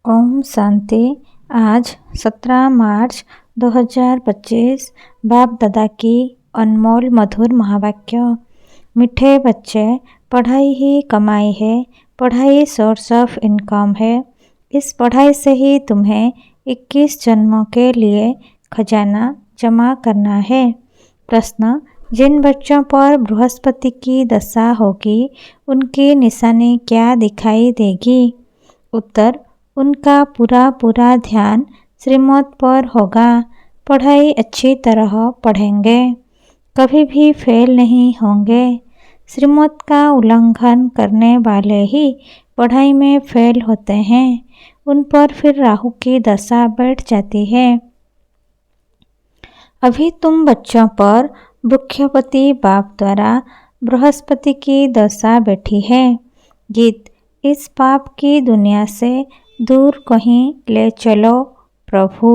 ओम शांति। आज 17 मार्च 2025 बाप दादा की अनमोल मधुर महावाक्य। मीठे बच्चे, पढ़ाई ही कमाई है, पढ़ाई सोर्स ऑफ इनकम है। इस पढ़ाई से ही तुम्हें 21 जन्मों के लिए खजाना जमा करना है। प्रश्न: जिन बच्चों पर बृहस्पति की दशा होगी उनकी निशानी क्या दिखाई देगी? उत्तर: उनका पूरा ध्यान श्रीमत पर होगा। पढ़ाई अच्छी तरह पढ़ेंगे, कभी भी फेल नहीं होंगे। श्रीमत का उल्लंघन करने वाले ही पढ़ाई में फेल होते हैं। उन पर फिर राहु की दशा बैठ जाती है। अभी तुम बच्चों पर बृहस्पति बाप द्वारा बृहस्पति की दशा बैठी है। गीत: इस पाप की दुनिया से दूर कहीं ले चलो प्रभु।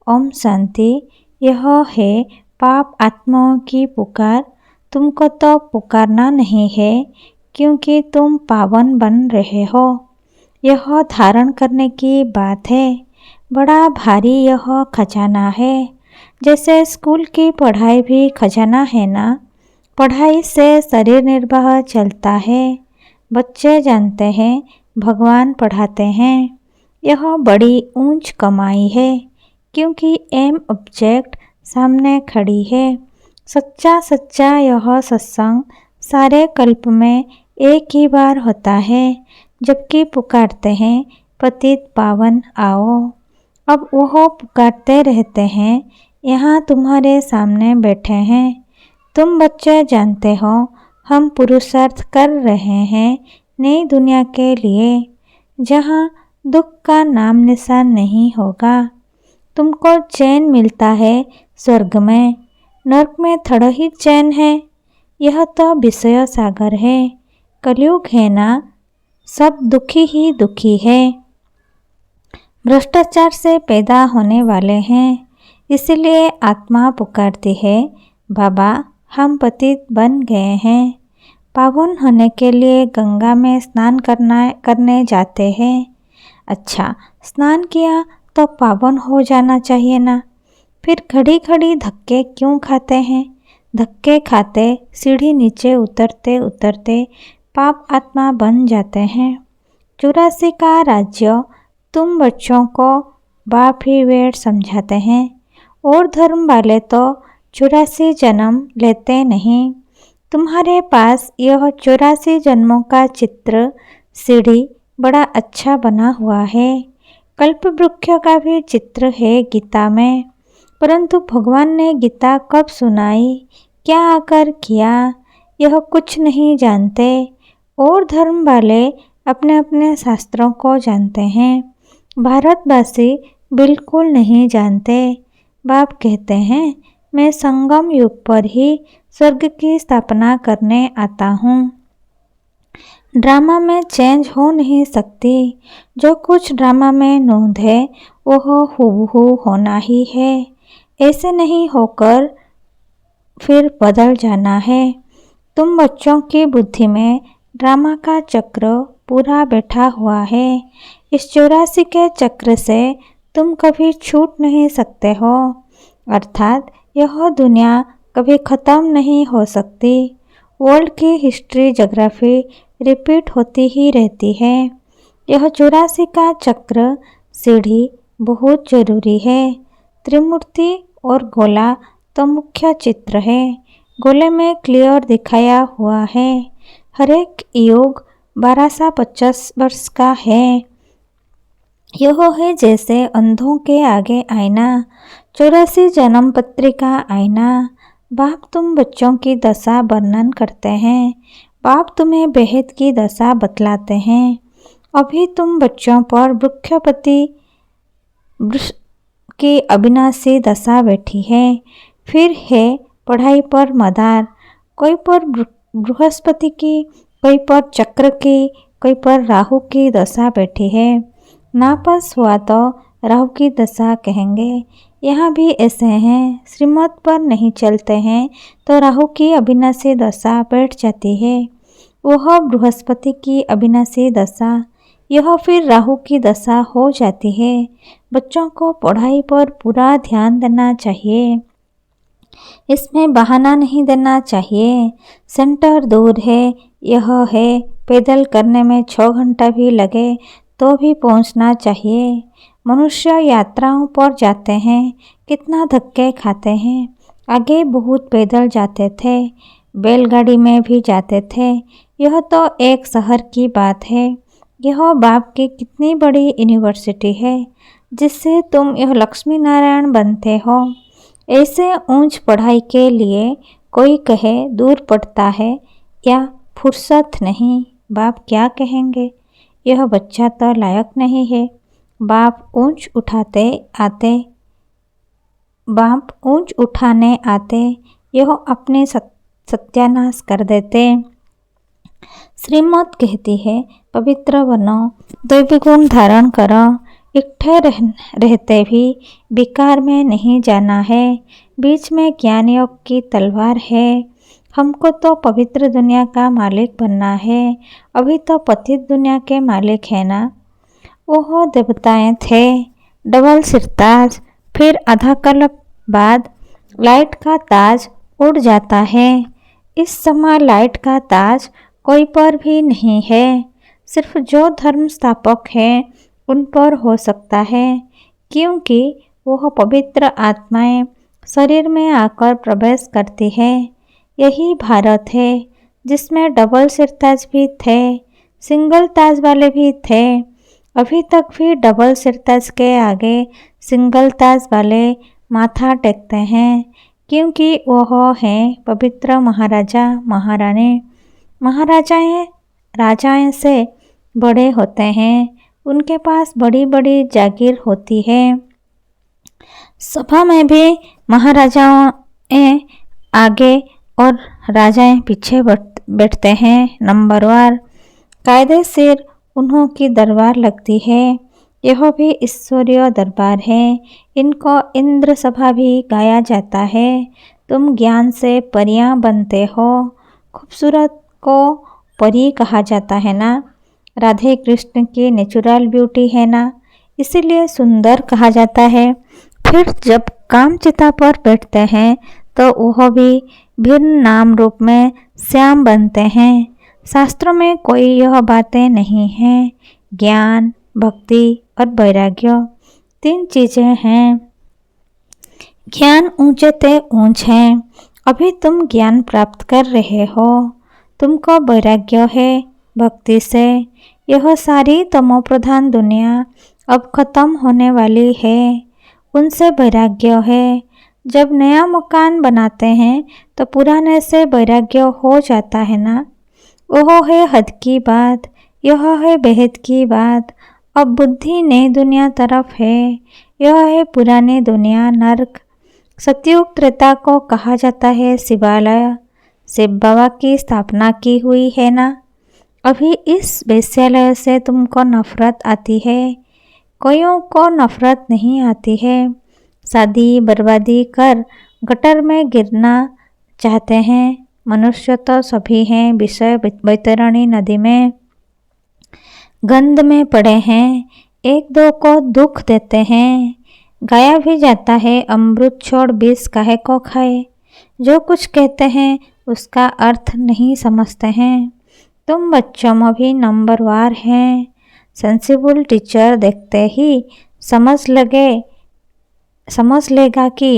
ओम शांति। यह है पाप आत्माओं की पुकार। तुमको तो पुकारना नहीं है क्योंकि तुम पावन बन रहे हो। यह धारण करने की बात है। बड़ा भारी यह खजाना है। जैसे स्कूल की पढ़ाई भी खजाना है ना। पढ़ाई से शरीर निर्वाह चलता है। बच्चे जानते हैं भगवान पढ़ाते हैं। यह बड़ी ऊंच कमाई है क्योंकि एम ऑब्जेक्ट सामने खड़ी है। सच्चा यह सत्संग सारे कल्प में एक ही बार होता है, जबकि पुकारते हैं पतित पावन आओ। अब वह पुकारते रहते हैं। यहाँ तुम्हारे सामने बैठे हैं। तुम बच्चे जानते हो हम पुरुषार्थ कर रहे हैं नई दुनिया के लिए, जहाँ दुख का नाम निशान नहीं होगा। तुमको चैन मिलता है स्वर्ग में, नरक में थोड़ा ही चैन है। यह तो विषय सागर है, कलयुग है ना। सब दुखी ही दुखी है। भ्रष्टाचार से पैदा होने वाले हैं, इसलिए आत्मा पुकारती है, बाबा हम पतित बन गए हैं। पावन होने के लिए गंगा में स्नान करने जाते हैं। अच्छा, स्नान किया तो पावन हो जाना चाहिए ना। फिर घड़ी घड़ी धक्के क्यों खाते हैं? धक्के खाते सीढ़ी नीचे उतरते उतरते पाप आत्मा बन जाते हैं। 84 का राज्य तुम बच्चों को बाप ही वेड़ समझाते हैं। और धर्म वाले तो 84 जन्म लेते नहीं। तुम्हारे पास यह 84 जन्मों का चित्र सीढ़ी बड़ा अच्छा बना हुआ है। कल्प वृक्ष का भी चित्र है गीता में, परंतु भगवान ने गीता कब सुनाई, क्या आकर किया, यह कुछ नहीं जानते। और धर्म वाले अपने अपने शास्त्रों को जानते हैं, भारतवासी बिल्कुल नहीं जानते। बाप कहते हैं मैं संगम युग पर ही स्वर्ग की स्थापना करने आता हूँ। ड्रामा में चेंज हो नहीं सकती। जो कुछ ड्रामा में नोंद है वह हूबहू होना ही है। ऐसे नहीं होकर फिर बदल जाना है। तुम बच्चों की बुद्धि में ड्रामा का चक्र पूरा बैठा हुआ है। इस 84 के चक्र से तुम कभी छूट नहीं सकते हो। अर्थात यह दुनिया कभी ख़त्म नहीं हो सकती। वर्ल्ड की हिस्ट्री ज्योग्राफी रिपीट होती ही रहती है। यह 84 का चक्र सीढ़ी बहुत जरूरी है। त्रिमूर्ति और गोला तो मुख्य चित्र है। गोले में क्लियर दिखाया हुआ है। हर एक योग 1250 वर्ष का है। यह है जैसे अंधों के आगे आईना, 84 जन्म पत्रिका आईना। बाप तुम बच्चों की दशा वर्णन करते हैं। बाप तुम्हें बेहद की दशा बतलाते हैं। अभी तुम बच्चों पर बृहस्पति की अविनाशी दशा बैठी है। फिर है पढ़ाई पर मदार, कोई पर बृहस्पति की, कोई पर चक्र की, कोई पर राहु की दशा बैठी है। नापास हुआ तो राहु की दशा कहेंगे। यहाँ भी ऐसे हैं, श्रीमत पर नहीं चलते हैं तो राहु की अविनाशी दशा बैठ जाती है। वह बृहस्पति की अविनाशी दशा, यह फिर राहु की दशा हो जाती है। बच्चों को पढ़ाई पर पूरा ध्यान देना चाहिए, इसमें बहाना नहीं देना चाहिए। सेंटर दूर है, यह है पैदल करने में 6 घंटा भी लगे तो भी पहुंचना चाहिए। मनुष्य यात्राओं पर जाते हैं, कितना धक्के खाते हैं। आगे बहुत पैदल जाते थे, बैलगाड़ी में भी जाते थे। यह तो एक शहर की बात है। यह बाप की कितनी बड़ी यूनिवर्सिटी है जिससे तुम यह लक्ष्मी नारायण बनते हो। ऐसे ऊंच पढ़ाई के लिए कोई कहे दूर पड़ता है या फुर्सत नहीं, बाप क्या कहेंगे, यह बच्चा तो लायक नहीं है। बाप ऊंच उठाने आते, यह अपने सत्यानाश कर देते। श्रीमत कहती है, पवित्र बनो, दैवी गुण धारण करो, इकट्ठे रहते भी विकार में नहीं जाना है। बीच में ज्ञान योग की तलवार है। हमको तो पवित्र दुनिया का मालिक बनना है। अभी तो पतित दुनिया के मालिक है ना। वह देवताएं थे, डबल सिरताज, फिर आधा कल्प बाद लाइट का ताज उड़ जाता है। इस समय लाइट का ताज कोई पर भी नहीं है, सिर्फ जो धर्म स्थापक है उन पर हो सकता है, क्योंकि वह पवित्र आत्माएं शरीर में आकर प्रवेश करती है। यही भारत है जिसमें डबल सिरताज भी थे, सिंगल ताज वाले भी थे। अभी तक भी डबल सिरताज के आगे सिंगल ताज वाले माथा टेकते हैं, क्योंकि वह हैं पवित्र महाराजा महारानी। महाराजाएं राजाएं से बड़े होते हैं, उनके पास बड़ी बड़ी जागीर होती है। सभा में भी महाराजाएं आगे और राजाएं पीछे बैठते हैं, नंबरवार। कायदे सिर उन्हों की दरबार लगती है। यह भी ईश्वरीय दरबार है। इनको इंद्र सभा भी गाया जाता है। तुम ज्ञान से परियां बनते हो। खूबसूरत को परी कहा जाता है ना। राधे कृष्ण की नेचुरल ब्यूटी है ना, इसीलिए सुंदर कहा जाता है। फिर जब कामचिता पर बैठते हैं तो वह भी भिन्न नाम रूप में श्याम बनते हैं। शास्त्रों में कोई यह बातें नहीं हैं। ज्ञान, भक्ति और वैराग्य 3 चीजें हैं। ज्ञान ऊंचे ते ऊंच है। अभी तुम ज्ञान प्राप्त कर रहे हो, तुमको वैराग्य है भक्ति से। यह सारी तमोप्रधान दुनिया अब खत्म होने वाली है, उनसे वैराग्य है। जब नया मकान बनाते हैं तो पुराने से वैराग्य हो जाता है ना। वह है हद की बात, यह है बेहद की बात। अब बुद्धि नई दुनिया तरफ है, यह है पुरानी दुनिया नरक। सतयुग त्रेता को कहा जाता है शिवालय। शिव बाबा की स्थापना की हुई है ना। अभी इस वेश्यालय से तुमको नफरत आती है, कोइयों को नफरत नहीं आती है। शादी बर्बादी कर गटर में गिरना चाहते हैं। मनुष्य तो सभी हैं, विषय बैतरणी नदी में गंध में पड़े हैं, एक दो को दुख देते हैं। गाया भी जाता है, अमृत छोड़ विष काहे को खाए। जो कुछ कहते हैं उसका अर्थ नहीं समझते हैं। तुम बच्चों में भी नंबरवार हैं। सेंसिबल टीचर देखते ही समझ लेगा कि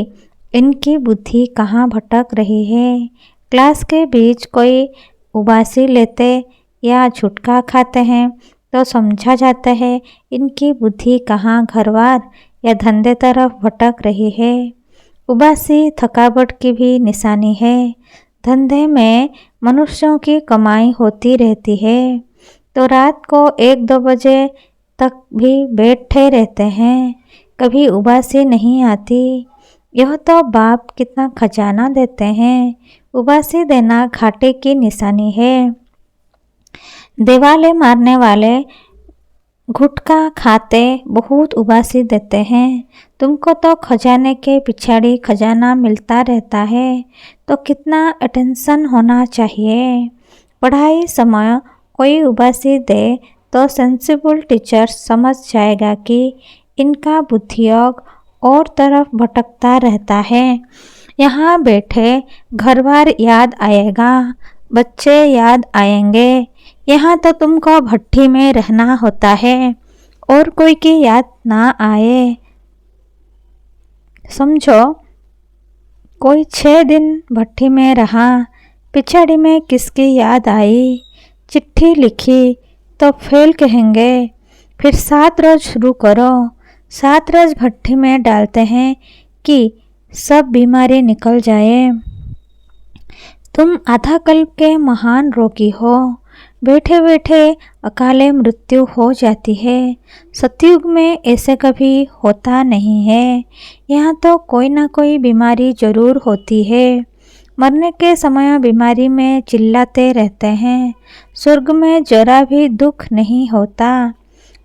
इनकी बुद्धि कहाँ भटक रही है। क्लास के बीच कोई उबासी लेते या छुटका खाते हैं तो समझा जाता है इनकी बुद्धि कहाँ घरवार या धंधे तरफ भटक रही है। उबासी थकावट की भी निशानी है। धंधे में मनुष्यों की कमाई होती रहती है तो रात को 1-2 बजे तक भी बैठे रहते हैं, कभी उबासी नहीं आती। यह तो बाप कितना खजाना देते हैं। उबासी देना घाटे की निशानी है। देवाले मारने वाले गुटखा खाते बहुत उबासी देते हैं। तुमको तो खजाने के पिछाड़ी खजाना मिलता रहता है, तो कितना अटेंशन होना चाहिए। पढ़ाई समय कोई उबासी दे तो सेंसिबल टीचर समझ जाएगा कि इनका बुद्धियोग और तरफ भटकता रहता है। यहाँ बैठे घर-बार याद आएगा, बच्चे याद आएंगे। यहाँ तो तुमको भट्ठी में रहना होता है और कोई की याद ना आए। समझो, कोई 6 दिन भट्ठी में रहा, पिछाड़ी में किसकी याद आई, चिट्ठी लिखी तो फेल कहेंगे। फिर 7 रोज शुरू करो, 7 रोज भट्ठी में डालते हैं कि सब बीमारी निकल जाए। तुम आधा कल्प के महान रोगी हो, बैठे बैठे अकाले मृत्यु हो जाती है। सतयुग में ऐसे कभी होता नहीं है। यहाँ तो कोई ना कोई बीमारी जरूर होती है। मरने के समय बीमारी में चिल्लाते रहते हैं। स्वर्ग में जरा भी दुख नहीं होता।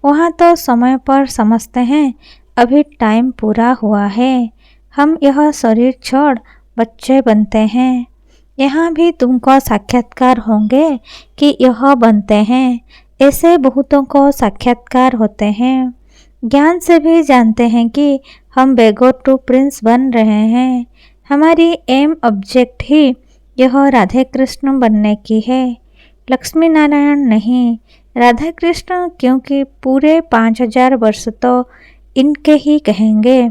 वहाँ तो समय पर समझते हैं अभी टाइम पूरा हुआ है, हम यह शरीर छोड़ बच्चे बनते हैं। यहाँ भी तुमको साक्षात्कार होंगे कि यह बनते हैं। ऐसे बहुतों को साक्षात्कार होते हैं। ज्ञान से भी जानते हैं कि हम बेगोर टू प्रिंस बन रहे हैं। हमारी एम ऑब्जेक्ट ही यह राधे कृष्ण बनने की है, लक्ष्मी नारायण नहीं। राधा कृष्ण क्योंकि पूरे 5000 वर्ष तो इनके ही कहेंगे।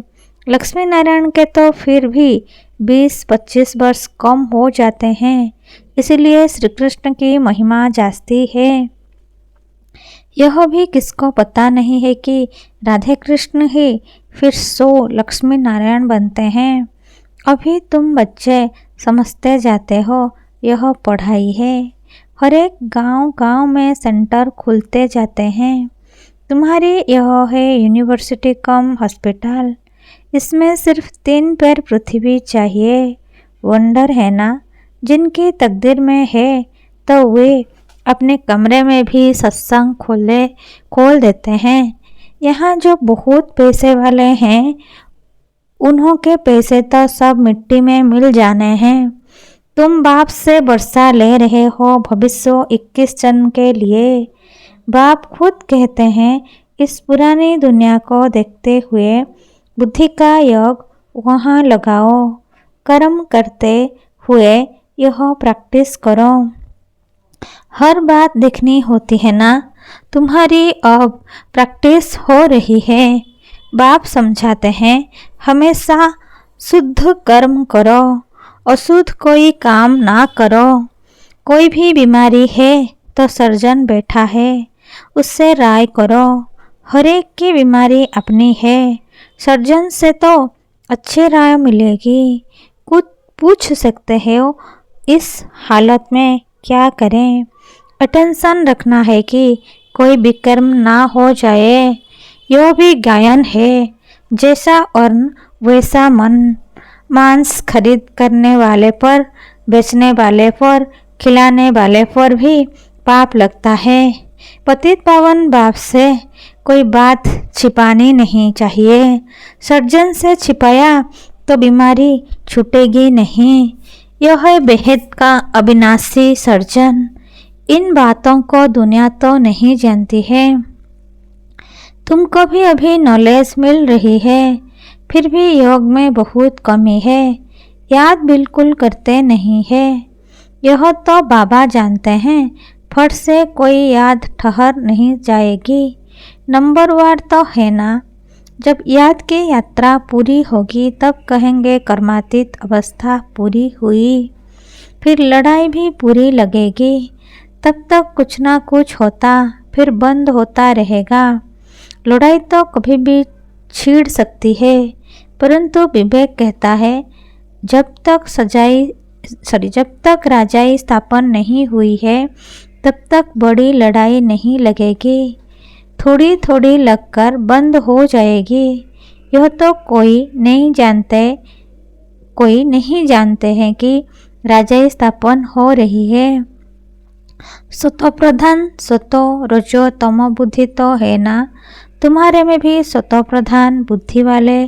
लक्ष्मी नारायण के तो फिर भी 20-25 वर्ष कम हो जाते हैं, इसलिए श्री कृष्ण की महिमा जास्ती है। यह भी किसको पता नहीं है कि राधे कृष्ण ही फिर 100 लक्ष्मी नारायण बनते हैं। अभी तुम बच्चे समझते जाते हो, यह पढ़ाई है। हर एक गांव में सेंटर खुलते जाते हैं। तुम्हारी यह है यूनिवर्सिटी कम हॉस्पिटल। इसमें सिर्फ 3 पैर पृथ्वी चाहिए। वंडर है ना, जिनकी तकदीर में है तो वे अपने कमरे में भी सत्संग खोल देते हैं। यहाँ जो बहुत पैसे वाले हैं, उन्हों के पैसे तो सब मिट्टी में मिल जाने हैं। तुम बाप से वर्षा ले रहे हो भविष्य 21 जन्म के लिए। बाप खुद कहते हैं इस पुरानी दुनिया को देखते हुए बुद्धि का योग वहाँ लगाओ। कर्म करते हुए यह प्रैक्टिस करो। हर बात देखनी होती है ना। तुम्हारी अब प्रैक्टिस हो रही है। बाप समझाते हैं हमेशा शुद्ध कर्म करो, अशुद्ध कोई काम ना करो। कोई भी बीमारी है तो सर्जन बैठा है, उससे राय करो। हर एक की बीमारी अपनी है, सर्जन से तो अच्छी राय मिलेगी। कुछ पूछ सकते हो इस हालत में क्या करें। अटेंशन रखना है कि कोई विकर्म ना हो जाए। यह भी गायन है, जैसा अन्न वैसा मन। मांस खरीद करने वाले पर, बेचने वाले पर, खिलाने वाले पर भी पाप लगता है। पतित पावन बाप से कोई बात छिपानी नहीं चाहिए। सर्जन से छिपाया तो बीमारी छूटेगी नहीं। यह है बेहद का अविनाशी सर्जन। इन बातों को दुनिया तो नहीं जानती है। तुमको भी अभी नॉलेज मिल रही है, फिर भी योग में बहुत कमी है। याद बिल्कुल करते नहीं है। यह तो बाबा जानते हैं। फट से कोई याद ठहर नहीं जाएगी। नंबरवार तो है ना। जब याद की यात्रा पूरी होगी तब कहेंगे कर्मातीत अवस्था पूरी हुई। फिर लड़ाई भी पूरी लगेगी। तब तक कुछ ना कुछ होता, फिर बंद होता रहेगा। लड़ाई तो कभी भी छिड़ सकती है, परंतु विवेक कहता है जब तक राजाई स्थापन नहीं हुई है तब तक बड़ी लड़ाई नहीं लगेगी। थोड़ी थोड़ी लगकर बंद हो जाएगी। यह तो कोई नहीं जानते हैं कि राजाई स्थापन हो रही है। सतो प्रधान सतो रजो तमो बुद्धि तो है ना। तुम्हारे में भी सतो प्रधान बुद्धि वाले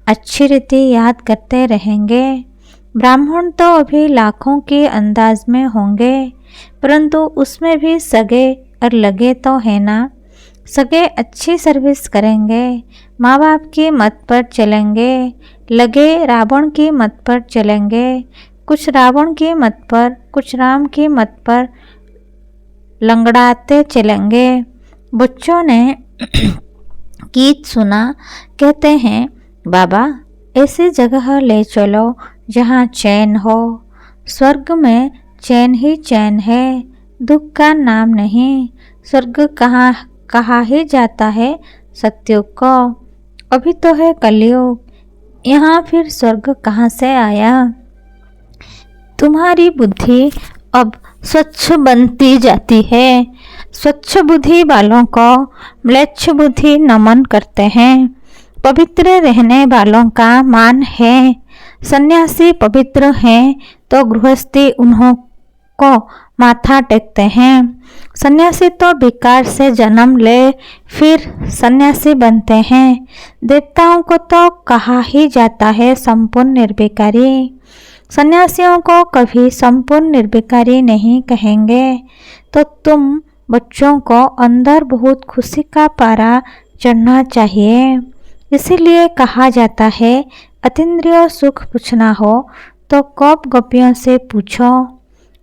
अच्छी रीति याद करते रहेंगे। ब्राह्मण तो अभी लाखों के अंदाज में होंगे, परंतु उसमें भी सगे और लगे तो है ना, सगे अच्छी सर्विस करेंगे, माँ बाप की मत पर चलेंगे, लगे रावण की मत पर चलेंगे, कुछ रावण की मत पर कुछ राम की मत पर लंगड़ाते चलेंगे। बच्चों ने गीत सुना, कहते हैं बाबा ऐसी जगह ले चलो जहाँ चैन हो, स्वर्ग में चैन ही चैन है, दुख का नाम नहीं, स्वर्ग कहा ही जाता है सत्युग को, अभी तो है कलयुग, यहाँ फिर स्वर्ग कहाँ से आया। तुम्हारी बुद्धि अब स्वच्छ बनती जाती है, स्वच्छ बुद्धि वालों को म्लेच्छ बुद्धि नमन करते हैं, पवित्र रहने वालों का मान है, सन्यासी पवित्र हैं तो गृहस्थी उन्हों को माथा टेकते हैं, सन्यासी तो विकार से जन्म ले फिर सन्यासी बनते हैं, देवताओं को तो कहा ही जाता है संपूर्ण निर्विकारी, सन्यासियों को कभी संपूर्ण निर्विकारी नहीं कहेंगे। तो तुम बच्चों को अंदर बहुत खुशी का पारा चढ़ना चाहिए, इसीलिए कहा जाता है अतीन्द्रिय सुख पूछना हो तो कौप गोपियों से पूछो,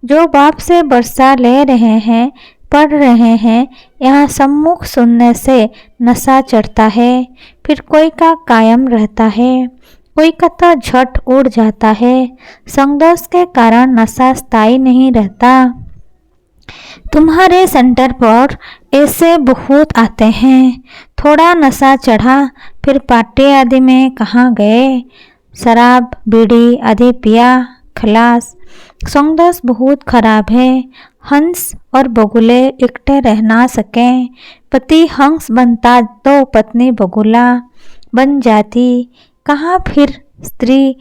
जो बाप से वर्षा ले रहे हैं पढ़ रहे हैं, यहाँ सम्मुख सुनने से नशा चढ़ता है, फिर कोई का कायम रहता है, कोई का तो झट उड़ जाता है, संगदोष के कारण नशा स्थायी नहीं रहता। तुम्हारे सेंटर पर ऐसे बहुत आते हैं, थोड़ा नशा चढ़ा फिर पार्टी आदि में कहाँ गए, शराब बीड़ी आदि पिया, खलास। संगदोष बहुत खराब है, हंस और बगुले इकट्ठे रह ना सकें, पति हंस बनता तो पत्नी बगुला बन जाती, कहाँ फिर स्त्री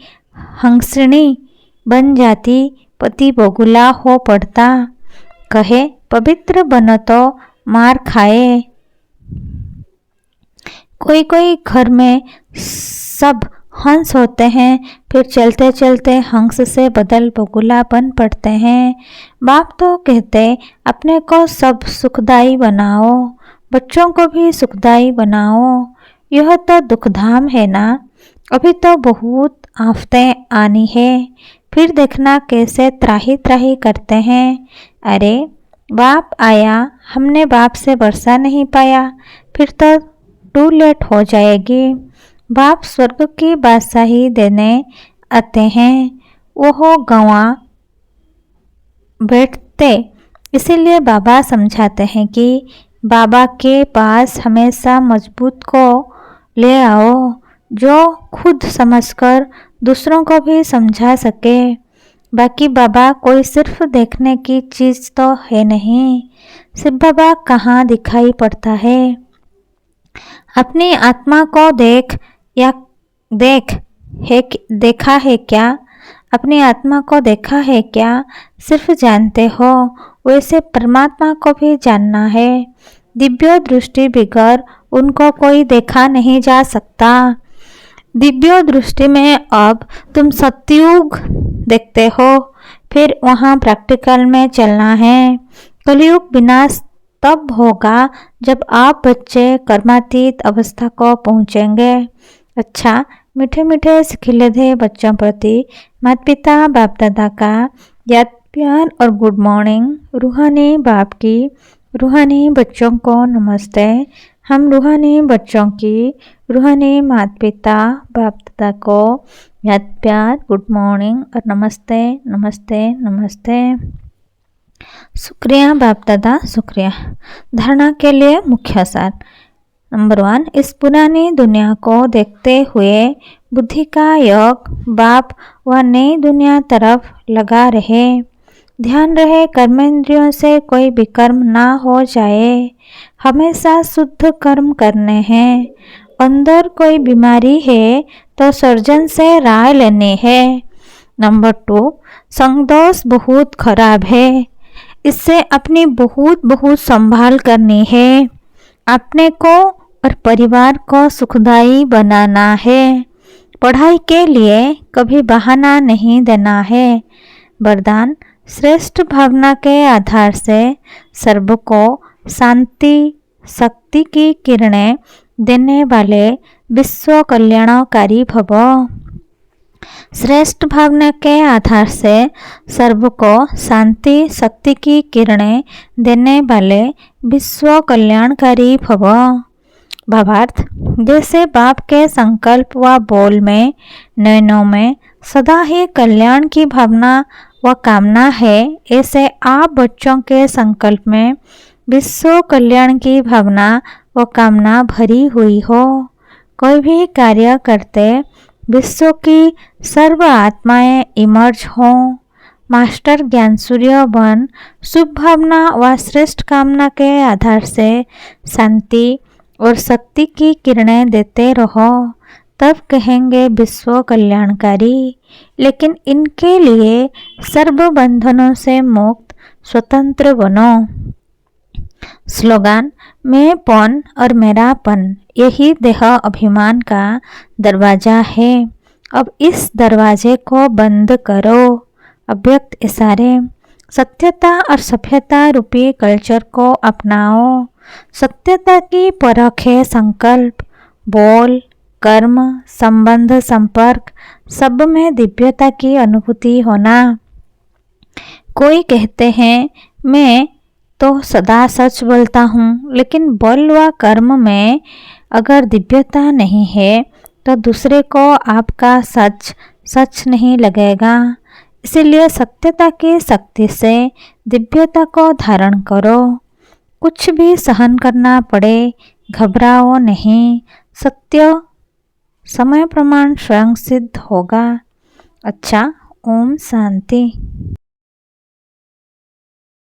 हंसिनी बन जाती, पति बगुला हो पड़ता, कहे पवित्र बनो तो मार खाए। कोई कोई घर में सब हंस होते हैं, फिर चलते चलते हंस से बदल बगुला बन पड़ते हैं। बाप तो कहते अपने को सब सुखदाई बनाओ, बच्चों को भी सुखदाई बनाओ, यह तो दुखधाम है ना, अभी तो बहुत आफतें आनी है, फिर देखना कैसे त्राही त्राही करते हैं। अरे बाप आया, हमने बाप से वर्षा नहीं पाया, फिर तो टू लेट हो जाएगी। बाप स्वर्ग की बादशाही देने आते हैं, वो गंवा बैठते, इसीलिए बाबा समझाते हैं कि बाबा के पास हमेशा मजबूत को ले आओ, जो खुद समझकर दूसरों को भी समझा सके। बाकी बाबा कोई सिर्फ देखने की चीज़ तो है नहीं, सिर्फ बाबा कहाँ दिखाई पड़ता है। अपनी आत्मा को देखा है क्या, अपनी आत्मा को देखा है क्या, सिर्फ जानते हो, वैसे परमात्मा को भी जानना है। दिव्य दृष्टि बिगर उनको कोई देखा नहीं जा सकता। दिव्य दृष्टि में अब तुम सतयुग देखते हो, फिर वहाँ प्रैक्टिकल में चलना है। कलयुग विनाश तब होगा जब आप बच्चे कर्मातीत अवस्था को पहुँचेंगे। अच्छा, मीठे मीठे खिले थे बच्चों प्रति माता पिता बाप दादा का याद प्यार और गुड मॉर्निंग। रूहानी बाप की रूहानी बच्चों को नमस्ते। हम रूहानी बच्चों की रूहानी माता पिता बाप दादा को याद प्यार गुड मॉर्निंग और नमस्ते नमस्ते नमस्ते। शुक्रिया बाप दादा, शुक्रिया। धारणा के लिए मुख्य सार। नंबर 1, इस पुरानी दुनिया को देखते हुए बुद्धि का योग बाप व नई दुनिया तरफ लगा रहे। ध्यान रहे कर्मेंद्रियों से कोई विकर्म ना हो जाए, हमेशा शुद्ध कर्म करने हैं। अंदर कोई बीमारी है तो सर्जन से राय लेनी है। नंबर 2, संगदोष बहुत खराब है, इससे अपनी बहुत संभाल करनी है। अपने को और परिवार को सुखदायी बनाना है। पढ़ाई के लिए कभी बहाना नहीं देना है। वरदान, श्रेष्ठ भावना के आधार से सर्व को शांति शक्ति की किरणें देने वाले विश्व कल्याणकारी भव। श्रेष्ठ भावना के आधार से सर्व को शांति शक्ति की किरणें देने वाले विश्व कल्याणकारी भव। भावार्थ, जैसे बाप के संकल्प व बोल में नयनों में सदा ही कल्याण की भावना व कामना है, ऐसे आप बच्चों के संकल्प में विश्व कल्याण की भावना व कामना भरी हुई हो। कोई भी कार्य करते विश्व की सर्व आत्माएं इमर्ज हों। मास्टर ज्ञान सूर्य बन शुभ भावना व श्रेष्ठ कामना के आधार से शांति और शक्ति की किरणें देते रहो, तब कहेंगे विश्व कल्याणकारी। लेकिन इनके लिए सर्व बंधनों से मुक्त स्वतंत्र बनो। स्लोगन, मैंपन और मेरापन यही देह अभिमान का दरवाजा है। अब इस दरवाजे को बंद करो। अव्यक्त इशारे, सत्यता और सभ्यता रूपी कल्चर को अपनाओ। सत्यता की परख है संकल्प, बोल, कर्म, संबंध, संपर्क सब में दिव्यता की अनुभूति होना। कोई कहते हैं मैं तो सदा सच बोलता हूँ, लेकिन बोल व कर्म में अगर दिव्यता नहीं है तो दूसरे को आपका सच सच नहीं लगेगा। इसीलिए सत्यता की शक्ति से दिव्यता को धारण करो। कुछ भी सहन करना पड़े, घबराओ नहीं। सत्य समय प्रमाण स्वयं सिद्ध होगा। अच्छा, ओम शांति।